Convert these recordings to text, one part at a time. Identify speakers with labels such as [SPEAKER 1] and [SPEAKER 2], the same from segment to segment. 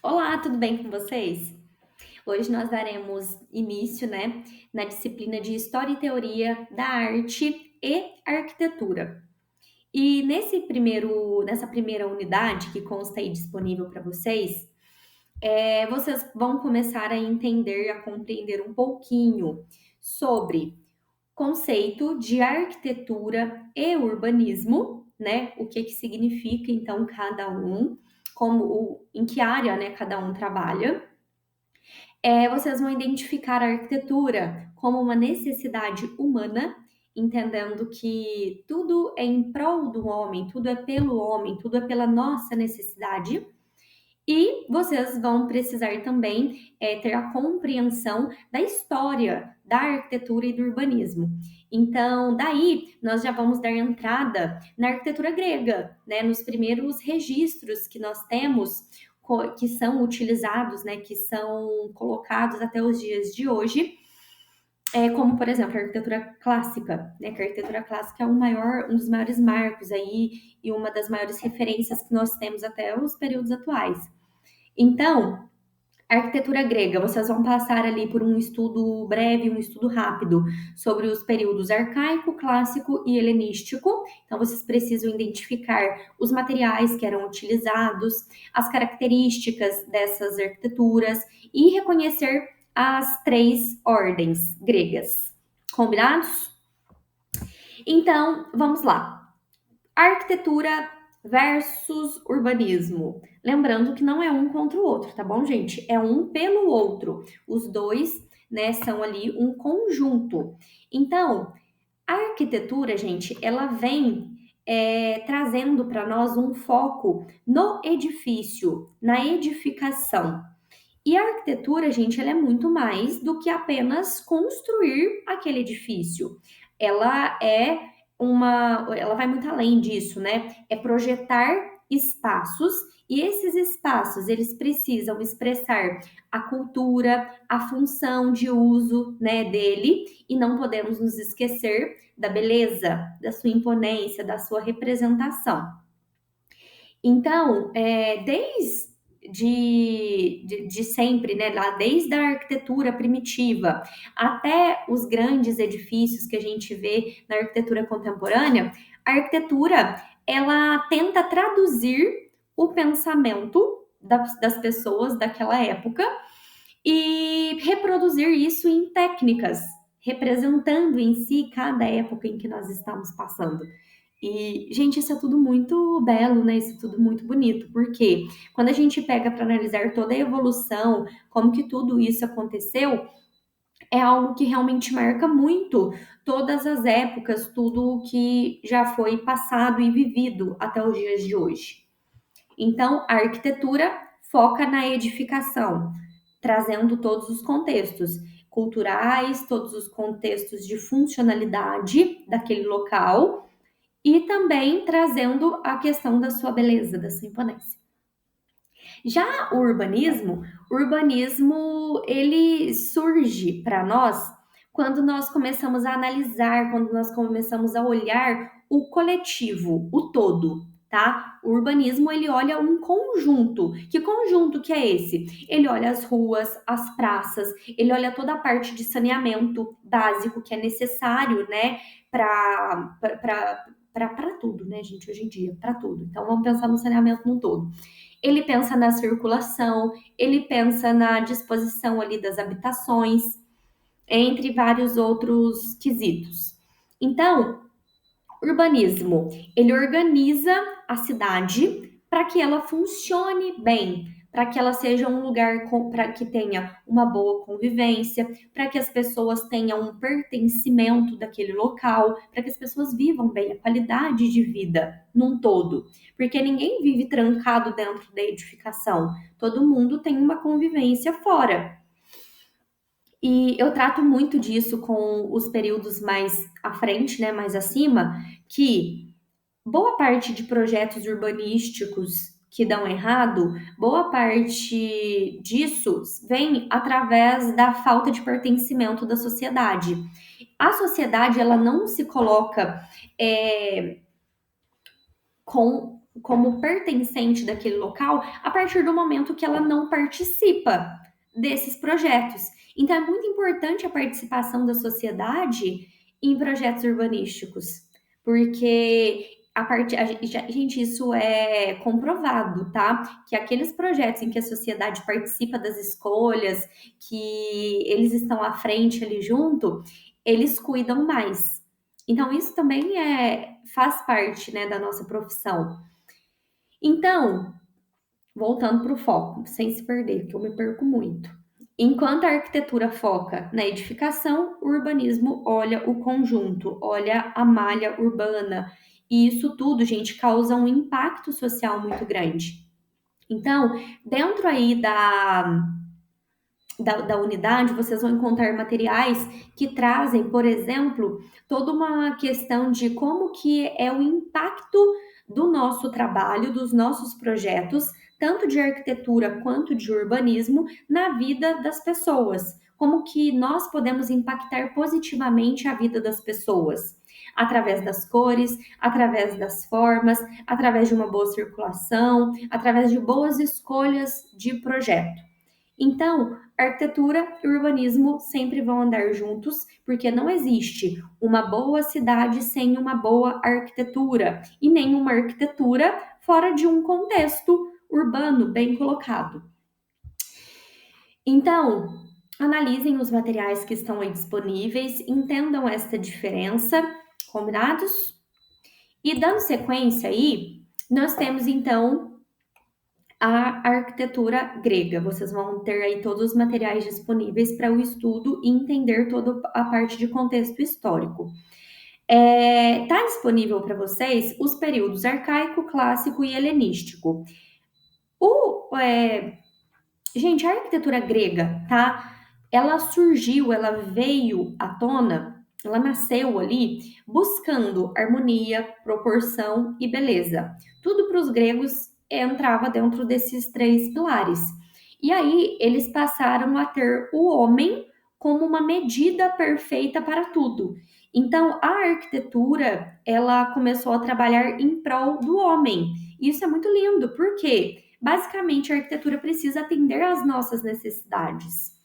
[SPEAKER 1] Olá, tudo bem com vocês? Hoje nós daremos início, né, na disciplina de História e Teoria da Arte e Arquitetura. E nessa primeira unidade que consta aí disponível para vocês, vocês vão começar a entender, a compreender um pouquinho sobre conceito de arquitetura e urbanismo, né? O que significa então cada um, em que área, né, cada um trabalha. Vocês vão identificar a arquitetura como uma necessidade humana, entendendo que tudo é em prol do homem, tudo é pelo homem, tudo é pela nossa necessidade. E vocês vão precisar também ter a compreensão da história da arquitetura e do urbanismo. Então, daí nós já vamos dar entrada na arquitetura grega, né? Nos primeiros registros que nós temos, que são utilizados, né? Que são colocados até os dias de hoje. Como, por exemplo, a arquitetura clássica, né? Que a arquitetura clássica é um dos maiores marcos aí e uma das maiores referências que nós temos até os períodos atuais. Então, a arquitetura grega, vocês vão passar ali por um estudo breve, um estudo rápido sobre os períodos arcaico, clássico e helenístico. Então, vocês precisam identificar os materiais que eram utilizados, as características dessas arquiteturas e reconhecer as três ordens gregas. Combinados? Então, vamos lá. Arquitetura versus urbanismo. Lembrando que não é um contra o outro, tá bom, gente? É um pelo outro. Os dois, né, são ali um conjunto. Então, a arquitetura, gente, ela vem trazendo para nós um foco no edifício, na edificação. E a arquitetura, gente, ela é muito mais do que apenas construir aquele edifício. Ela ela vai muito além disso, né? É projetar espaços e esses espaços, eles precisam expressar a cultura, a função de uso, né, dele, e não podemos nos esquecer da beleza, da sua imponência, da sua representação. Então, desde sempre, né, lá desde a arquitetura primitiva até os grandes edifícios que a gente vê na arquitetura contemporânea, a arquitetura ela tenta traduzir o pensamento das pessoas daquela época e reproduzir isso em técnicas, representando em si cada época em que nós estamos passando. E, gente, isso é tudo muito belo, né? Isso é tudo muito bonito, porque quando a gente pega para analisar toda a evolução, como que tudo isso aconteceu, é algo que realmente marca muito todas as épocas, tudo que já foi passado e vivido até os dias de hoje. Então, a arquitetura foca na edificação, trazendo todos os contextos culturais, todos os contextos de funcionalidade daquele local e também trazendo a questão da sua beleza, da sua imponência. Já o urbanismo ele surge para nós quando nós começamos a analisar, quando nós começamos a olhar o coletivo, o todo, tá? O urbanismo ele olha um conjunto. Que conjunto que é esse? Ele olha as ruas, as praças, ele olha toda a parte de saneamento básico que é necessário, né, para tudo, né, gente, hoje em dia, para tudo. Então vamos pensar no saneamento no todo. Ele pensa na circulação, ele pensa na disposição ali das habitações, entre vários outros quesitos. Então, urbanismo, ele organiza a cidade para que ela funcione bem, para que ela seja um lugar para que tenha uma boa convivência, para que as pessoas tenham um pertencimento daquele local, para que as pessoas vivam bem, a qualidade de vida num todo. Porque ninguém vive trancado dentro da edificação, todo mundo tem uma convivência fora. E eu trato muito disso com os períodos mais à frente, né, mais acima, que boa parte de projetos urbanísticos que dão errado, boa parte disso vem através da falta de pertencimento da sociedade. A sociedade ela não se coloca com como pertencente daquele local a partir do momento que ela não participa desses projetos. Então, é muito importante a participação da sociedade em projetos urbanísticos, porque gente, isso é comprovado, tá? Que aqueles projetos em que a sociedade participa das escolhas, que eles estão à frente ali junto, eles cuidam mais. Então, isso também faz parte, né, da nossa profissão. Então, voltando para o foco, sem se perder, que eu me perco muito. Enquanto a arquitetura foca na edificação, o urbanismo olha o conjunto, olha a malha urbana. E isso tudo, gente, causa um impacto social muito grande. Então, dentro aí da unidade, vocês vão encontrar materiais que trazem, por exemplo, toda uma questão de como que é o impacto do nosso trabalho, dos nossos projetos, tanto de arquitetura quanto de urbanismo, na vida das pessoas. Como que nós podemos impactar positivamente a vida das pessoas. Através das cores, através das formas, através de uma boa circulação, através de boas escolhas de projeto. Então, arquitetura e urbanismo sempre vão andar juntos, porque não existe uma boa cidade sem uma boa arquitetura, e nem uma arquitetura fora de um contexto urbano bem colocado. Então, analisem os materiais que estão aí disponíveis, entendam esta diferença, combinados? E dando sequência aí, nós temos então a arquitetura grega. Vocês vão ter aí todos os materiais disponíveis para o estudo e entender toda a parte de contexto histórico. Tá disponível para vocês os períodos arcaico, clássico e helenístico. Gente, a arquitetura grega, tá? Ela surgiu, ela veio à tona, ela nasceu ali buscando harmonia, proporção e beleza. Tudo para os gregos entrava dentro desses três pilares. E aí eles passaram a ter o homem como uma medida perfeita para tudo. Então a arquitetura, ela começou a trabalhar em prol do homem. E isso é muito lindo, por quê? Basicamente, a arquitetura precisa atender às nossas necessidades.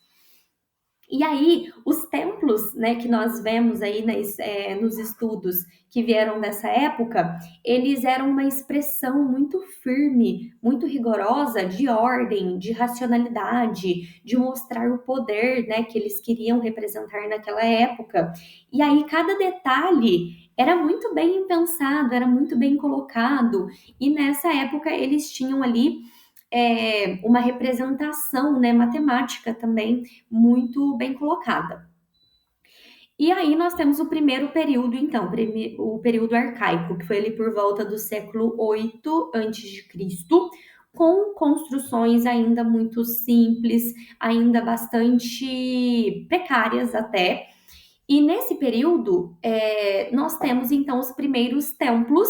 [SPEAKER 1] E aí, os templos, né, que nós vemos aí nos estudos que vieram dessa época, eles eram uma expressão muito firme, muito rigorosa de ordem, de racionalidade, de mostrar o poder, né, que eles queriam representar naquela época. E aí, cada detalhe era muito bem pensado, era muito bem colocado, e nessa época eles tinham ali uma representação, né, matemática também muito bem colocada. E aí nós temos o primeiro período, então, o período arcaico, que foi ali por volta do século 8 a.C., com construções ainda muito simples, ainda bastante precárias até. E nesse período, nós temos então os primeiros templos,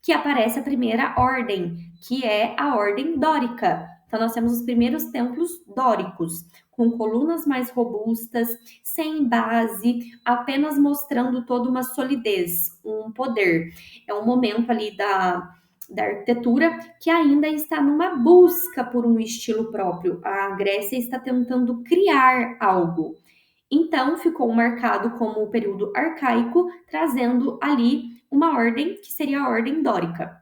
[SPEAKER 1] que aparece a primeira ordem, que é a ordem dórica. Então, nós temos os primeiros templos dóricos, com colunas mais robustas, sem base, apenas mostrando toda uma solidez, um poder. É um momento ali da arquitetura que ainda está numa busca por um estilo próprio. A Grécia está tentando criar algo. Então, ficou marcado como o período arcaico, trazendo ali uma ordem que seria a ordem dórica.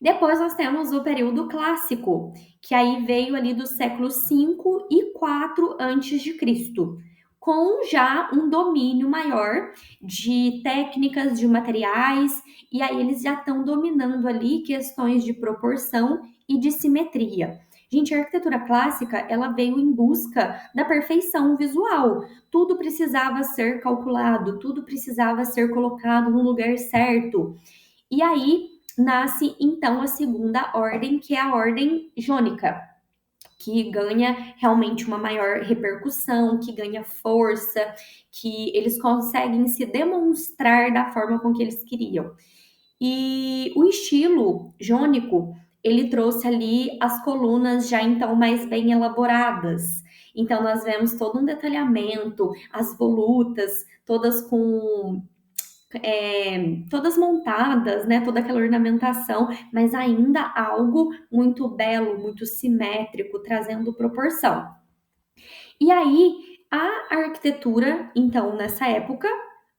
[SPEAKER 1] Depois nós temos o período clássico, que aí veio ali do século 5 e 4 antes de Cristo, com já um domínio maior de técnicas, de materiais, e aí eles já estão dominando ali questões de proporção e de simetria. Gente, a arquitetura clássica, ela veio em busca da perfeição visual. Tudo precisava ser calculado, tudo precisava ser colocado no lugar certo. E aí nasce então a segunda ordem, que é a ordem jônica, que ganha realmente uma maior repercussão, que ganha força, que eles conseguem se demonstrar da forma com que eles queriam. E o estilo jônico, ele trouxe ali as colunas já então mais bem elaboradas. Então nós vemos todo um detalhamento, as volutas, todas com todas montadas, né, toda aquela ornamentação, mas ainda algo muito belo, muito simétrico, trazendo proporção. E aí, a arquitetura, então, nessa época,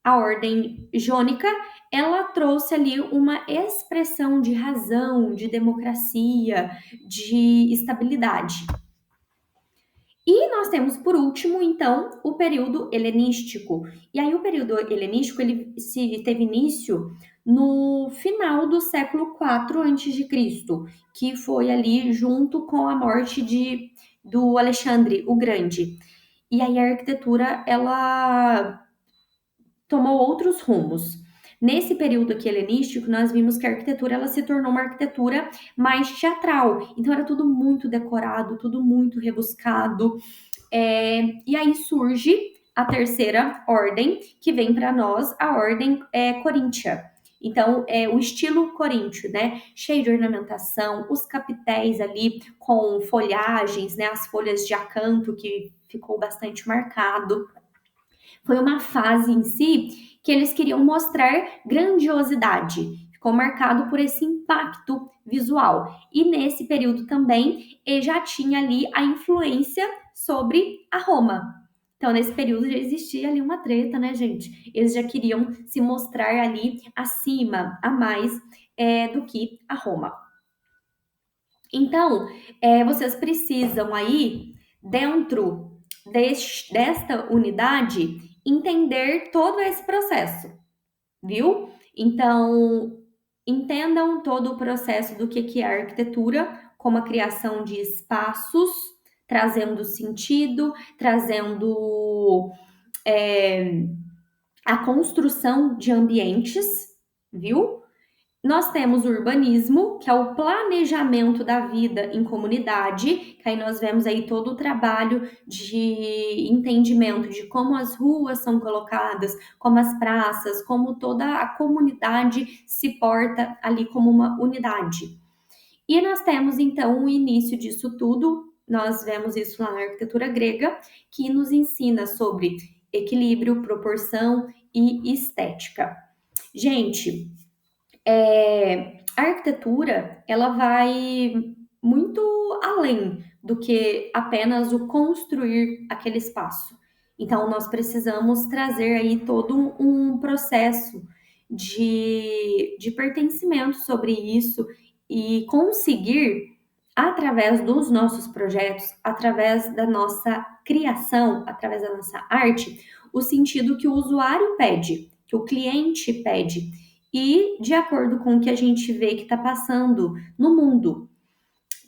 [SPEAKER 1] a ordem jônica, ela trouxe ali uma expressão de razão, de democracia, de estabilidade. E nós temos, por último, então, o período helenístico. E aí, o período helenístico, ele teve início no final do século IV a.C., que foi ali junto com a morte do Alexandre o Grande. E aí, a arquitetura, ela tomou outros rumos. Nesse período aqui helenístico, nós vimos que a arquitetura ela se tornou uma arquitetura mais teatral. Então, era tudo muito decorado, tudo muito rebuscado. E aí surge a terceira ordem, que vem para nós, a ordem coríntia. Então, o estilo coríntio, né? Cheio de ornamentação, os capitéis ali com folhagens, né? As folhas de acanto, que ficou bastante marcado. Foi uma fase em si que eles queriam mostrar grandiosidade. Ficou marcado por esse impacto visual. E nesse período também já tinha ali a influência sobre a Roma. Então, nesse período já existia ali uma treta, né, gente? Eles já queriam se mostrar ali acima, a mais do que a Roma. Então, vocês precisam aí, dentro desta unidade, entender todo esse processo, viu? Então, entendam todo o processo do que é a arquitetura, como a criação de espaços, trazendo sentido, trazendo a construção de ambientes, viu? Nós temos o urbanismo, que é o planejamento da vida em comunidade, que aí nós vemos aí todo o trabalho de entendimento de como as ruas são colocadas, como as praças, como toda a comunidade se porta ali como uma unidade. E nós temos então o início disso tudo, nós vemos isso lá na arquitetura grega, que nos ensina sobre equilíbrio, proporção e estética. Gente, a arquitetura, ela vai muito além do que apenas o construir aquele espaço. Então, nós precisamos trazer aí todo um processo de pertencimento sobre isso e conseguir, através dos nossos projetos, através da nossa criação, através da nossa arte, o sentido que o usuário pede, que o cliente pede e de acordo com o que a gente vê que está passando no mundo,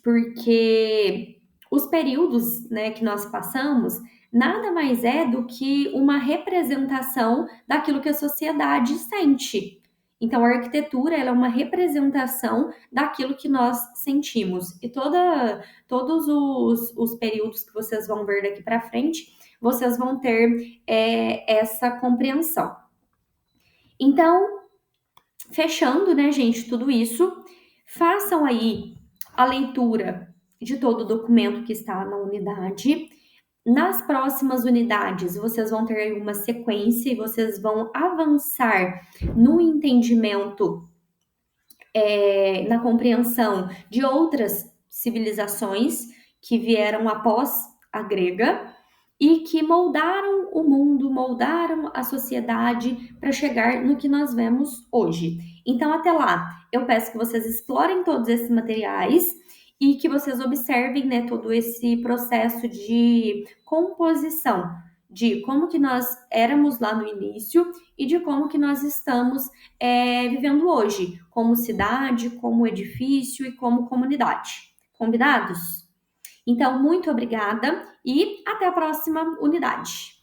[SPEAKER 1] porque os períodos, né, que nós passamos nada mais é do que uma representação daquilo que a sociedade sente. Então, a arquitetura ela é uma representação daquilo que nós sentimos. E todos os períodos que vocês vão ver daqui para frente, vocês vão ter essa compreensão. Então, fechando, né, gente, tudo isso, façam aí a leitura de todo o documento que está na unidade. Nas próximas unidades, vocês vão ter aí uma sequência e vocês vão avançar no entendimento, na compreensão de outras civilizações que vieram após a grega e que moldaram o mundo, moldaram a sociedade para chegar no que nós vemos hoje. Então, até lá, eu peço que vocês explorem todos esses materiais e que vocês observem, né, todo esse processo de composição, de como que nós éramos lá no início e de como que nós estamos vivendo hoje, como cidade, como edifício e como comunidade. Combinados? Então, muito obrigada e até a próxima unidade.